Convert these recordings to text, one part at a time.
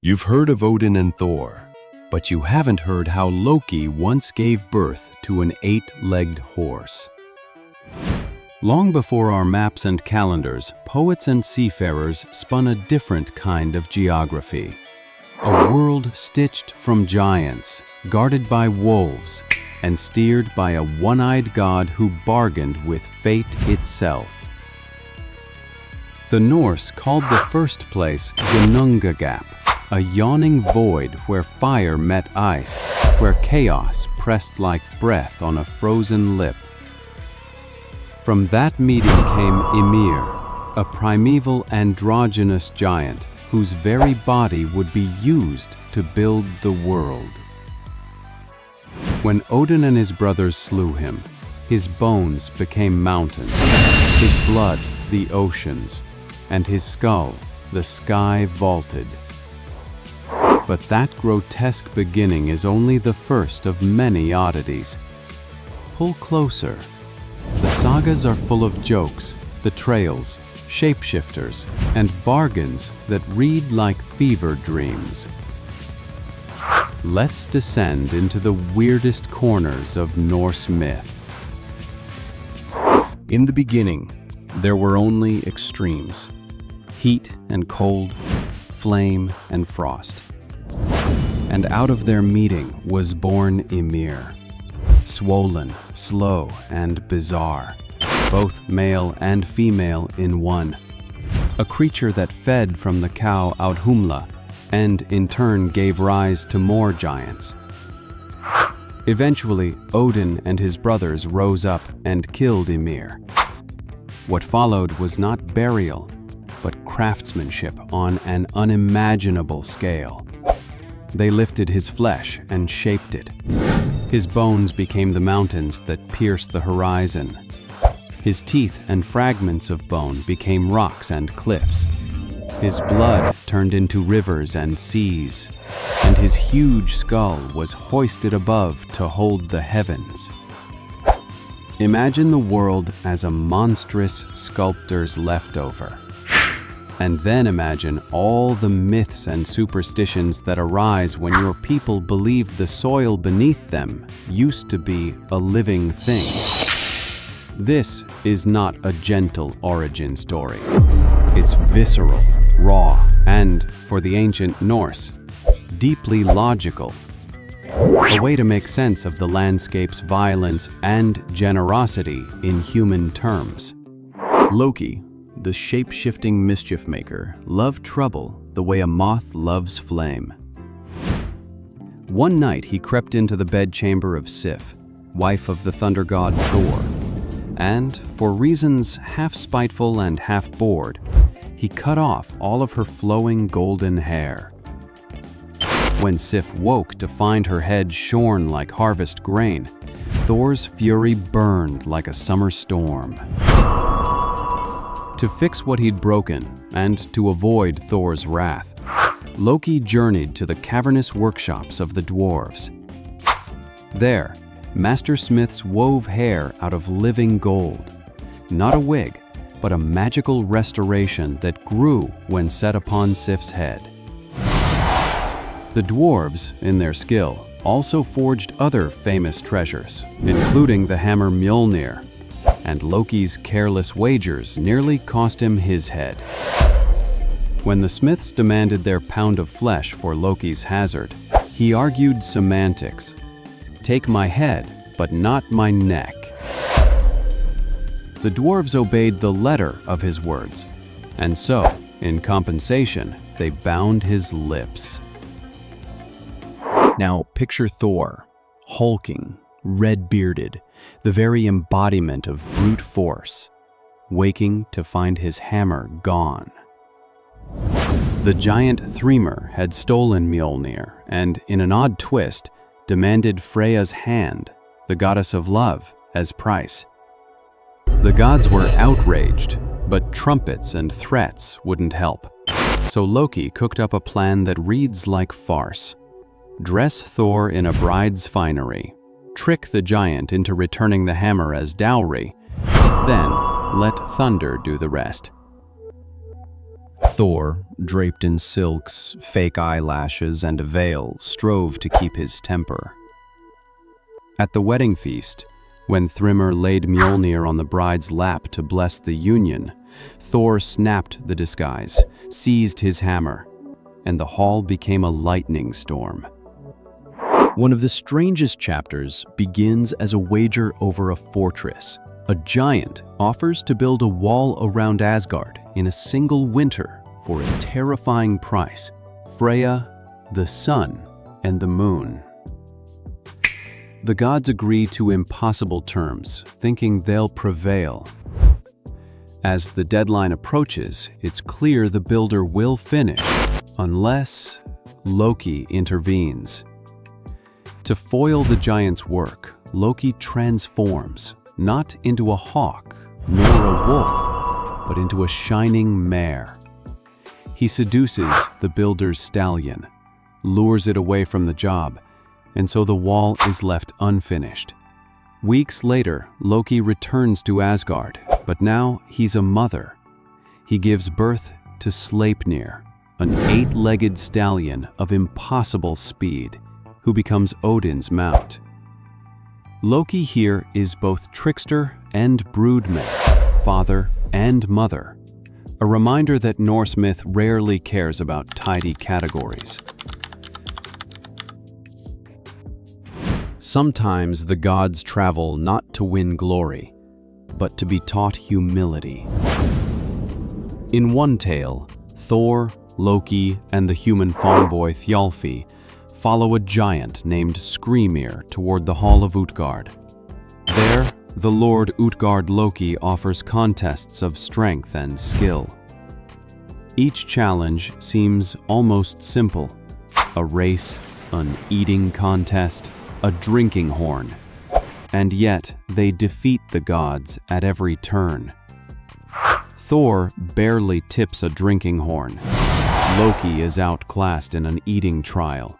You've heard of Odin and Thor, but you haven't heard how Loki once gave birth to an 8-legged horse. Long before our maps and calendars, poets and seafarers spun a different kind of geography. A world stitched from giants, guarded by wolves, and steered by a one-eyed god who bargained with fate itself. The Norse called the first place Ginnungagap, a yawning void where fire met ice, where chaos pressed like breath on a frozen lip. From that meeting came Ymir, a primeval androgynous giant whose very body would be used to build the world. When Odin and his brothers slew him, his bones became mountains, his blood the oceans, and his skull the sky vaulted. But that grotesque beginning is only the first of many oddities. Pull closer. The sagas are full of jokes, betrayals, shapeshifters, and bargains that read like fever dreams. Let's descend into the weirdest corners of Norse myth. In the beginning, there were only extremes: heat and cold, flame and frost. And out of their meeting was born Ymir, swollen, slow, and bizarre, both male and female in one. A creature that fed from the cow Audhumla, and in turn gave rise to more giants. Eventually, Odin and his brothers rose up and killed Ymir. What followed was not burial, but craftsmanship on an unimaginable scale. They lifted his flesh and shaped it. His bones became the mountains that pierced the horizon. His teeth and fragments of bone became rocks and cliffs. His blood turned into rivers and seas, and his huge skull was hoisted above to hold the heavens. Imagine the world as a monstrous sculptor's leftover. And then imagine all the myths and superstitions that arise when your people believe the soil beneath them used to be a living thing. This is not a gentle origin story. It's visceral, raw, and, for the ancient Norse, deeply logical. A way to make sense of the landscape's violence and generosity in human terms. Loki, the shape-shifting mischief maker, loved trouble the way a moth loves flame. One night he crept into the bedchamber of Sif, wife of the thunder god Thor, and, for reasons half spiteful and half bored, he cut off all of her flowing golden hair. When Sif woke to find her head shorn like harvest grain, Thor's fury burned like a summer storm. To fix what he'd broken, and to avoid Thor's wrath, Loki journeyed to the cavernous workshops of the dwarves. There, master smiths wove hair out of living gold. Not a wig, but a magical restoration that grew when set upon Sif's head. The dwarves, in their skill, also forged other famous treasures, including the hammer Mjölnir, and Loki's careless wagers nearly cost him his head. When the smiths demanded their pound of flesh for Loki's hazard, he argued semantics. Take my head, but not my neck. The dwarves obeyed the letter of his words, and so, in compensation, they bound his lips. Now picture Thor, hulking, red-bearded, the very embodiment of brute force, waking to find his hammer gone. The giant Thrymr had stolen Mjölnir and, in an odd twist, demanded Freya's hand, the goddess of love, as price. The gods were outraged, but trumpets and threats wouldn't help. So Loki cooked up a plan that reads like farce. Dress Thor in a bride's finery, trick the giant into returning the hammer as dowry, then let thunder do the rest. Thor, draped in silks, fake eyelashes, and a veil, strove to keep his temper. At the wedding feast, when Thrymr laid Mjölnir on the bride's lap to bless the union, Thor snapped the disguise, seized his hammer, and the hall became a lightning storm. One of the strangest chapters begins as a wager over a fortress. A giant offers to build a wall around Asgard in a single winter for a terrifying price: Freya, the sun, and the moon. The gods agree to impossible terms, thinking they'll prevail. As the deadline approaches, it's clear the builder will finish, unless Loki intervenes. To foil the giant's work, Loki transforms, not into a hawk nor a wolf, but into a shining mare. He seduces the builder's stallion, lures it away from the job, and so the wall is left unfinished. Weeks later, Loki returns to Asgard, but now he's a mother. He gives birth to Sleipnir, an 8-legged stallion of impossible speed, who becomes Odin's mount. Loki here is both trickster and broodmare, father and mother, a reminder that Norse myth rarely cares about tidy categories. Sometimes the gods travel not to win glory, but to be taught humility. In one tale, Thor, Loki, and the human farm boy Thjalfi follow a giant named Skrimir toward the Hall of Utgard. There, the Lord Utgard-Loki offers contests of strength and skill. Each challenge seems almost simple: a race, an eating contest, a drinking horn. And yet, they defeat the gods at every turn. Thor barely tips a drinking horn. Loki is outclassed in an eating trial.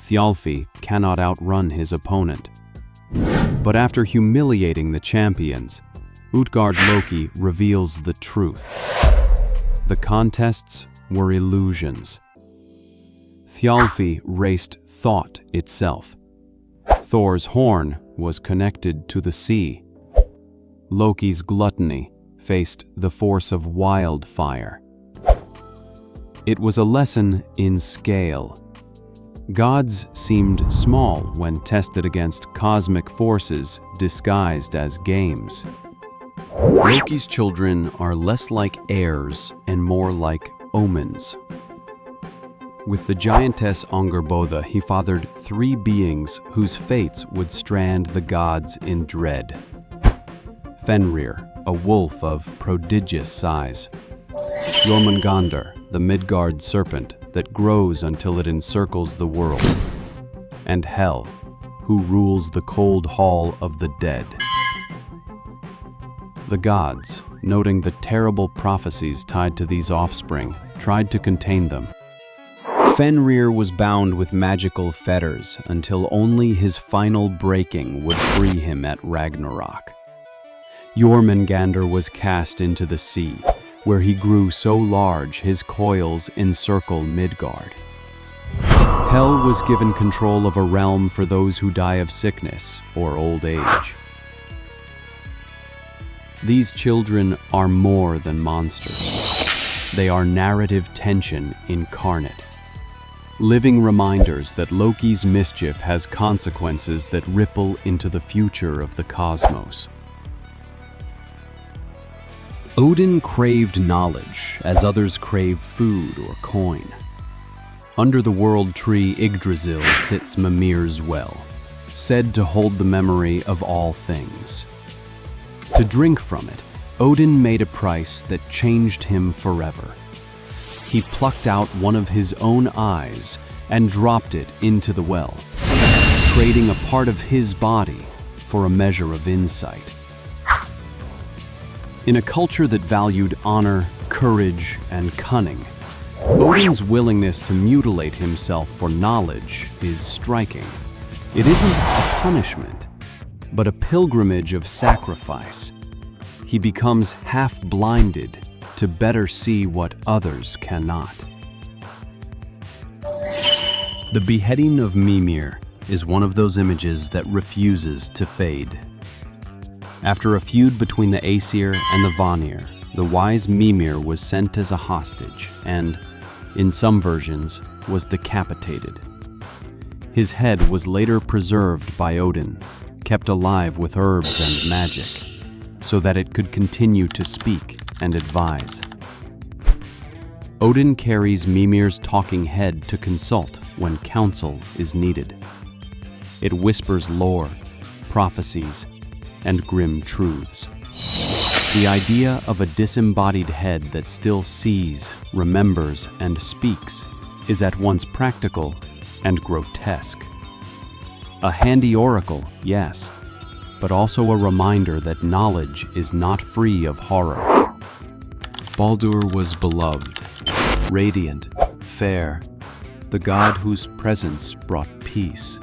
Thjalfi cannot outrun his opponent. But after humiliating the champions, Utgard-Loki reveals the truth. The contests were illusions. Thjalfi raced thought itself. Thor's horn was connected to the sea. Loki's gluttony faced the force of wildfire. It was a lesson in scale. Gods seemed small when tested against cosmic forces disguised as games. Loki's children are less like heirs and more like omens. With the giantess Angerboda, he fathered 3 beings whose fates would strand the gods in dread. Fenrir, a wolf of prodigious size. Jormungandr, the Midgard serpent that grows until it encircles the world. And Hel, who rules the cold hall of the dead. The gods, noting the terrible prophecies tied to these offspring, tried to contain them. Fenrir was bound with magical fetters until only his final breaking would free him at Ragnarok. Jormungandr was cast into the sea, where he grew so large his coils encircle Midgard. Hel was given control of a realm for those who die of sickness or old age. These children are more than monsters. They are narrative tension incarnate. Living reminders that Loki's mischief has consequences that ripple into the future of the cosmos. Odin craved knowledge as others crave food or coin. Under the world tree Yggdrasil sits Mimir's well, said to hold the memory of all things. To drink from it, Odin made a price that changed him forever. He plucked out one of his own eyes and dropped it into the well, trading a part of his body for a measure of insight. In a culture that valued honor, courage, and cunning, Odin's willingness to mutilate himself for knowledge is striking. It isn't a punishment, but a pilgrimage of sacrifice. He becomes half-blinded, to better see what others cannot. The beheading of Mímir is one of those images that refuses to fade. After a feud between the Aesir and the Vanir, the wise Mímir was sent as a hostage and, in some versions, was decapitated. His head was later preserved by Odin, kept alive with herbs and magic, so that it could continue to speak and advise. Odin carries Mímir's talking head to consult when counsel is needed. It whispers lore, prophecies, and grim truths. The idea of a disembodied head that still sees, remembers, and speaks is at once practical and grotesque. A handy oracle, yes, but also a reminder that knowledge is not free of horror. Baldur was beloved, radiant, fair, the god whose presence brought peace.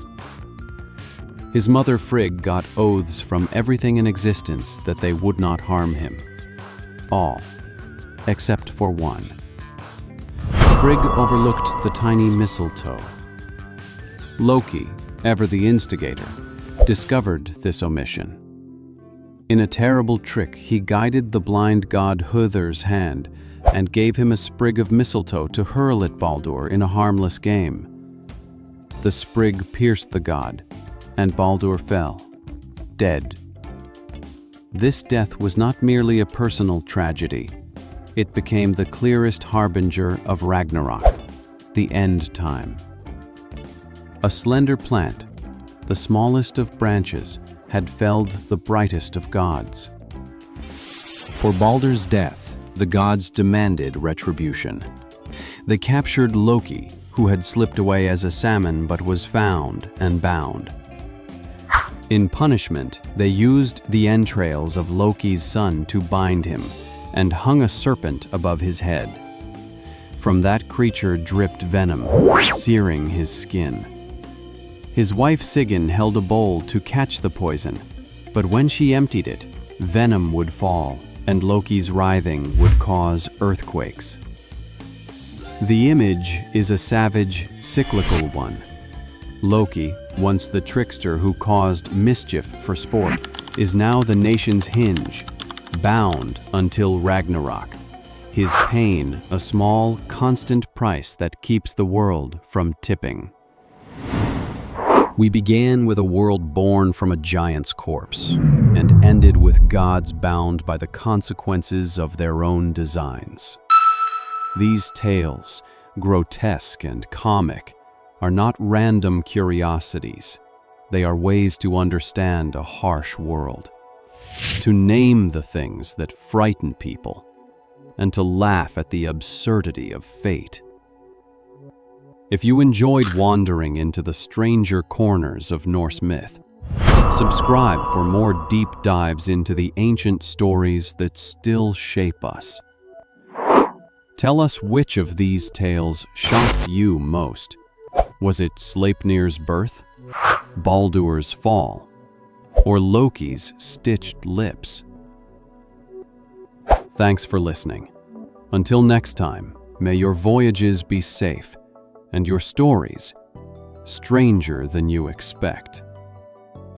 His mother Frigg got oaths from everything in existence that they would not harm him. All, except for one. Frigg overlooked the tiny mistletoe. Loki, ever the instigator, discovered this omission. In a terrible trick, he guided the blind god Huther's hand and gave him a sprig of mistletoe to hurl at Baldur in a harmless game. The sprig pierced the god, and Baldur fell, dead. This death was not merely a personal tragedy. It became the clearest harbinger of Ragnarok, the end time. A slender plant, the smallest of branches, had felled the brightest of gods. For Baldur's death, the gods demanded retribution. They captured Loki, who had slipped away as a salmon but was found and bound. In punishment, they used the entrails of Loki's son to bind him and hung a serpent above his head. From that creature dripped venom, searing his skin. His wife Sigyn held a bowl to catch the poison, but when she emptied it, venom would fall and Loki's writhing would cause earthquakes. The image is a savage, cyclical one. Loki, once the trickster who caused mischief for sport, is now the nation's hinge, bound until Ragnarok. His pain, a small, constant price that keeps the world from tipping. We began with a world born from a giant's corpse, and ended with gods bound by the consequences of their own designs. These tales, grotesque and comic, are not random curiosities. They are ways to understand a harsh world, to name the things that frighten people, and to laugh at the absurdity of fate. If you enjoyed wandering into the stranger corners of Norse myth, subscribe for more deep dives into the ancient stories that still shape us. Tell us which of these tales shocked you most. Was it Sleipnir's birth, Baldur's fall, or Loki's stitched lips? Thanks for listening. Until next time, may your voyages be safe and your stories stranger than you expect.